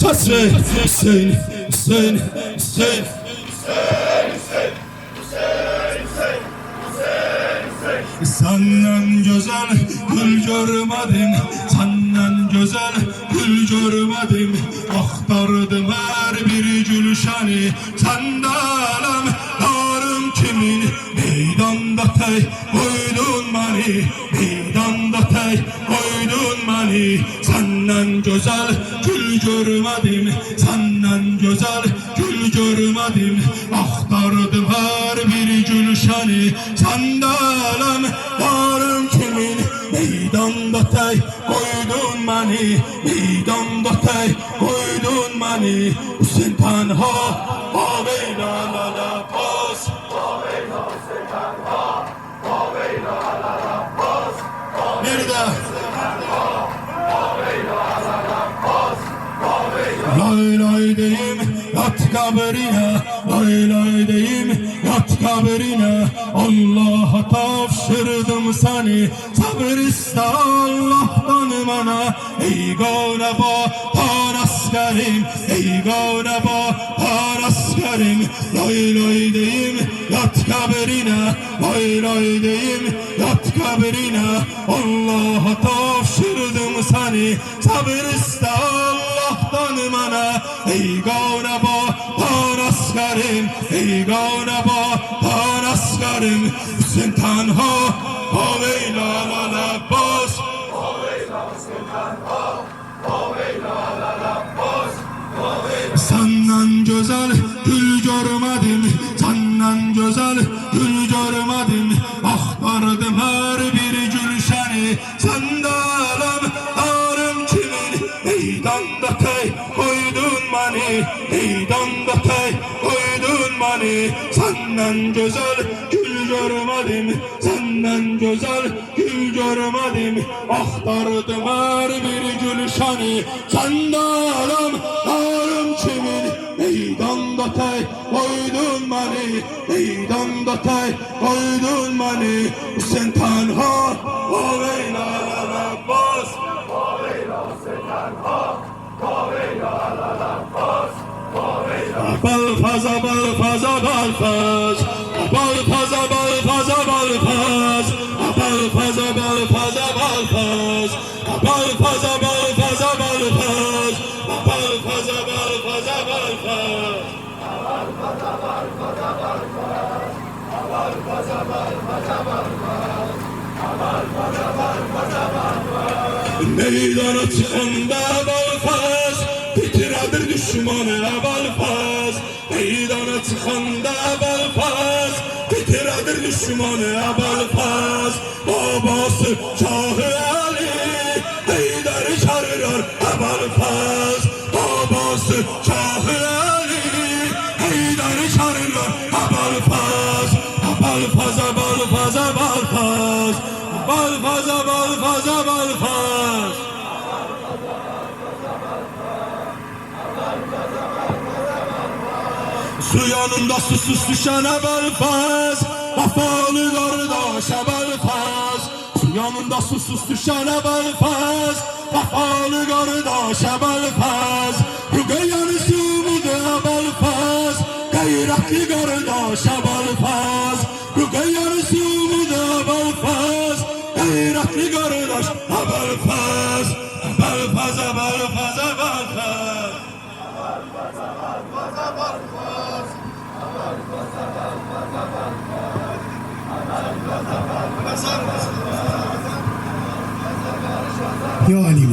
Hüseyin, Hüseyin, Hüseyin, Hüseyin. Senden güzel gül görmedim, senden güzel gül görmedim. Aktardım her bir gülşeni, senden yarım kimin. Meydanda tek koydun beni, meydanda tek koydun beni. Senden güzel gül görmedim, senden güzel gül görmedim. Aktardım her bir gülşeni, senden yarım kimin. Meydanda tek koydun beni, meydanda tek koydun beni. Hüseyin tenha, Haveyla la bas, Haveyla Hüseyin tenha, Haveyla la bas. Nerede? Lay lay deyim yat kabrine, lay lay deyim yat kabrine. Allah'a tavşırdım seni, sabır iste Allah'tan bana. Ey gavneba tan askerim, ey gavneba tan askerim. Lay lay deyim yat kabrine, lay lay deyim yat kabrine. Allah'a tavşırdım seni, sabır iste Allah'tan bana. Ey gavneba tan askerim, ey gavneba tan askerim. Hüseyin tenha, Haveyla la bas, Haveyla Hüseyin tenha, Haveyla la bas. Senden güzel gül görmedim, senden güzel gül görmedim. Aktardım her bir gülşeni, senden yarım kimin. Meydanda tek koydun beni, meydanda tek koydun beni. Senden güzel gül görmedim, senden güzel gül görmedim. Aktardım her bir gülşeni, senden yarım kimin. Meydanda tek koydun beni, meydanda tek koydun beni. Hüseyin tenha, Haveyla la bas, Haveyla Hüseyin tenha, Haveyla la bas. Balfaz, balfaz, balfaz, balfaz, balfaz, balfaz, balfaz, balfaz, balfaz, balfaz, balfaz, balfaz, balfaz, balfaz, balfaz. Meydana çıkanda balfaz, bitiredir düşmanı balfaz. Meydana çıkanda balfaz, bitiredir düşmanı balfaz. Babası Şahı Ali, Heyder'i çağırır balfaz. Babası Şahı Ali, Heyder'i çağırır balfaz. Balfaz, balfaz, balfaz, balfaz, balfaz, balfaz. Su yanında susuz düşene balfaz, vafalı kardeşe balfaz. Su yanında susuz düşene balfaz, vafalı kardeşe balfaz. Rügeyanı sumuda balfaz, gayretli kardeşe balfaz. Rügeyanı sumuda balfaz, gayretli kardeş balfaz. Balfaz, balfaz, balfaz. Ya Ali